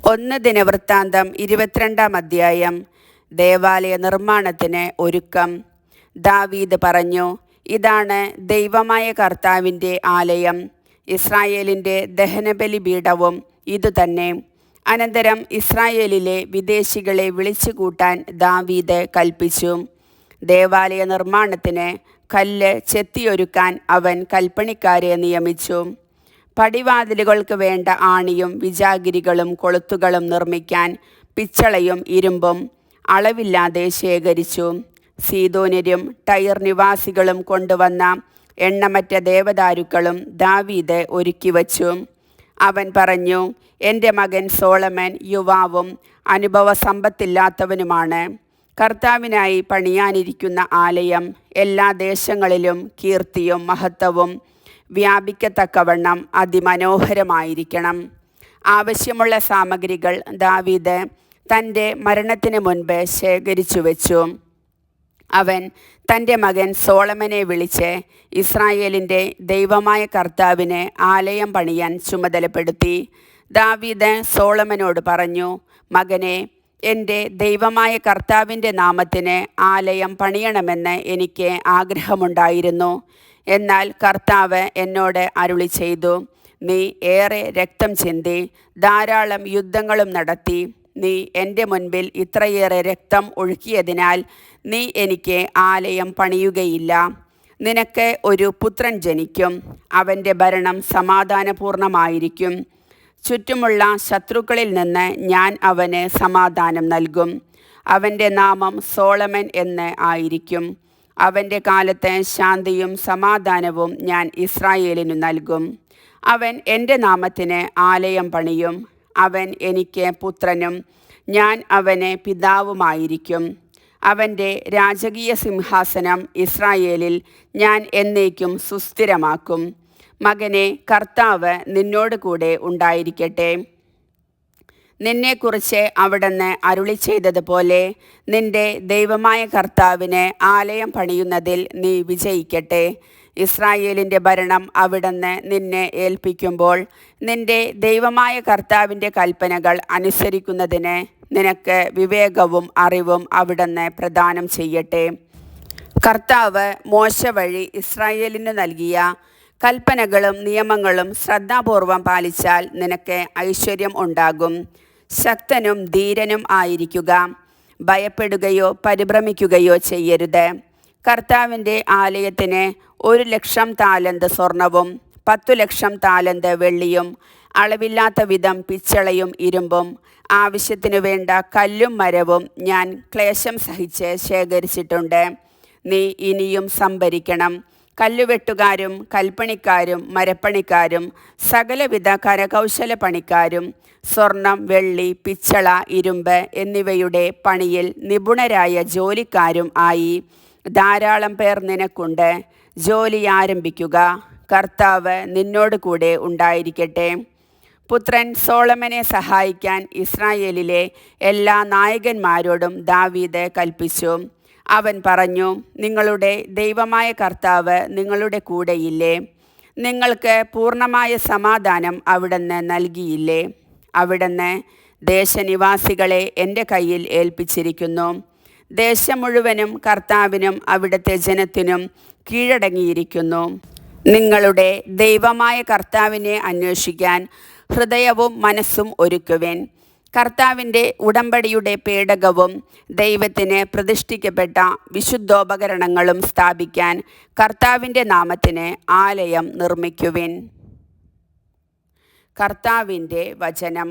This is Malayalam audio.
1 ദിനവൃത്താന്തം 22 അധ്യായം. ദേവാലയ നിർമ്മാണത്തിന് ഒരുക്കം. ദാവീദ് പറഞ്ഞു, ഇതാണ് ദൈവമായ കർത്താവിൻ്റെ ആലയം, ഇസ്രായേലിൻ്റെ ദഹനബലിപീഠവും ഇതുതന്നെ. അനന്തരം ഇസ്രായേലിലെ വിദേശികളെ വിളിച്ചുകൂട്ടാൻ ദാവീദ് കൽപ്പിച്ചു. ദേവാലയ നിർമ്മാണത്തിന് കല്ല് ചെത്തിയൊരുക്കാൻ അവൻ കൽപ്പണിക്കാരെ നിയമിച്ചു. പടിവാതിലുകൾക്ക് വേണ്ട ആണിയും വിജാഗിരികളും കൊളുത്തുകളും നിർമ്മിക്കാൻ പിച്ചളയും ഇരുമ്പും അളവില്ലാതെ ശേഖരിച്ചു. സീദോന്യരും ടയർ നിവാസികളും കൊണ്ടുവന്ന എണ്ണമറ്റ ദേവദാരുക്കളും ദാവീദ് ഒരുക്കിവച്ചു. അവൻ പറഞ്ഞു, എൻ്റെ മകൻ സോളമൻ യുവാവും അനുഭവസമ്പത്തില്ലാത്തവനുമാണ്. കർത്താവിനായി പണിയാനിരിക്കുന്ന ആലയം എല്ലാ ദേശങ്ങളിലും കീർത്തിയും മഹത്വവും വ്യാപിക്കത്തക്കവണ്ണം അതിമനോഹരമായിരിക്കണം. ആവശ്യമുള്ള സാമഗ്രികൾ ദാവീദ് തൻ്റെ മരണത്തിന് മുൻപ് ശേഖരിച്ചു വെച്ചു. അവൻ തൻ്റെ മകൻ സോളമനെ വിളിച്ച് ഇസ്രായേലിൻ്റെ ദൈവമായ കർത്താവിന് ആലയം പണിയാൻ ചുമതലപ്പെടുത്തി. ദാവീദ് സോളമനോട് പറഞ്ഞു, മകനെ, എൻ്റെ ദൈവമായ കർത്താവിൻ്റെ നാമത്തിന് ആലയം പണിയണമെന്ന് എനിക്ക് ആഗ്രഹമുണ്ടായിരുന്നു. എന്നാൽ കർത്താവ് എന്നോട് അരുളി ചെയ്തു, നീ ഏറെ രക്തം ചിന്തി ധാരാളം യുദ്ധങ്ങളും നടത്തി. നീ എൻ്റെ മുൻപിൽ ഇത്രയേറെ രക്തം ഒഴുക്കിയതിനാൽ നീ എനിക്ക് ആലയം പണിയുകയില്ല. നിനക്ക് ഒരു പുത്രൻ ജനിക്കും. അവൻ്റെ ഭരണം സമാധാനപൂർണമായിരിക്കും. ചുറ്റുമുള്ള ശത്രുക്കളിൽ നിന്ന് ഞാൻ അവന് സമാധാനം നൽകും. അവൻ്റെ നാമം സോളമൻ എന്ന് ആയിരിക്കും. അവൻ്റെ കാലത്ത് ശാന്തിയും സമാധാനവും ഞാൻ ഇസ്രായേലിനു നൽകും. അവൻ എൻ്റെ നാമത്തിന് ആലയം പണിയും. അവൻ എനിക്ക് പുത്രനും ഞാൻ അവന് പിതാവുമായിരിക്കും. അവൻ്റെ രാജകീയ സിംഹാസനം ഇസ്രായേലിൽ ഞാൻ എന്നേക്കും സുസ്ഥിരമാക്കും. മകനെ, കർത്താവ് നിന്നോട് കൂടെ ഉണ്ടായിരിക്കട്ടെ. നിന്നെക്കുറിച്ച് അവിടുന്ന് അരുളി ചെയ്തതുപോലെ നിന്റെ ദൈവമായ കർത്താവിന് ആലയം പണിയുന്നതിൽ നീ വിജയിക്കട്ടെ. ഇസ്രായേലിൻ്റെ ഭരണം അവിടുന്ന് നിന്നെ ഏൽപ്പിക്കുമ്പോൾ നിന്റെ ദൈവമായ കർത്താവിൻ്റെ കൽപ്പനകൾ അനുസരിക്കുന്നതിന് നിനക്ക് വിവേകവും അറിവും അവിടുന്ന് പ്രദാനം ചെയ്യട്ടെ. കർത്താവ് മോശ വഴി ഇസ്രായേലിന് നൽകിയ കൽപ്പനകളും നിയമങ്ങളും ശ്രദ്ധാപൂർവം പാലിച്ചാൽ നിനക്ക് ഐശ്വര്യം ഉണ്ടാകും. ശക്തനും ധീരനും ആയിരിക്കുക. ഭയപ്പെടുകയോ പരിഭ്രമിക്കുകയോ ചെയ്യരുത്. കർത്താവിൻ്റെ ആലയത്തിന് 1,00,000 താലന്ത് സ്വർണവും 10,00,000 താലന്ത് വെള്ളിയും അളവില്ലാത്ത വിധം പിച്ചളയും ഇരുമ്പും ആവശ്യത്തിനു വേണ്ട കല്ലും മരവും ഞാൻ ക്ലേശം സഹിച്ച് ശേഖരിച്ചിട്ടുണ്ട്. നീ ഇനിയും സംഭരിക്കണം. കല്ലുവെട്ടുകാരും കൽപ്പണിക്കാരും മരപ്പണിക്കാരും സകലവിധ കരകൗശല പണിക്കാരും സ്വർണം, വെള്ളി, പിച്ചള, ഇരുമ്പ് എന്നിവയുടെ പണിയിൽ നിപുണരായ ജോലിക്കാരും ആയി ധാരാളം പേർ നിനക്കുണ്ട്. ജോലി ആരംഭിക്കുക. കർത്താവ് നിന്നോട് കൂടെ ഉണ്ടായിരിക്കട്ടെ. പുത്രൻ സോളമനെ സഹായിക്കാൻ ഇസ്രായേലിലെ എല്ലാ നായകന്മാരോടും ദാവീദ് കൽപ്പിച്ചു. അവൻ പറഞ്ഞു, നിങ്ങളുടെ ദൈവമായ കർത്താവ് നിങ്ങളുടെ കൂടെയില്ലേ? നിങ്ങൾക്ക് പൂർണ്ണമായ സമാധാനം അവിടുന്ന് നൽകിയില്ലേ? അവിടുന്ന് ദേശനിവാസികളെ എൻ്റെ കയ്യിൽ ഏൽപ്പിച്ചിരിക്കുന്നു. ദേശം മുഴുവനും കർത്താവിനും അവിടുത്തെ ജനത്തിനും കീഴടങ്ങിയിരിക്കുന്നു. നിങ്ങളുടെ ദൈവമായ കർത്താവിനെ അന്വേഷിക്കാൻ ഹൃദയവും മനസ്സും ഒരുക്കുവിൻ. കർത്താവിൻ്റെ ഉടമ്പടിയുടെ പേടകവും ദൈവത്തിന് പ്രതിഷ്ഠിക്കപ്പെട്ട വിശുദ്ധോപകരണങ്ങളും സ്ഥാപിക്കാൻ കർത്താവിൻ്റെ നാമത്തിന് ആലയം നിർമ്മിക്കുവിൻ. കർത്താവിൻ്റെ വചനം.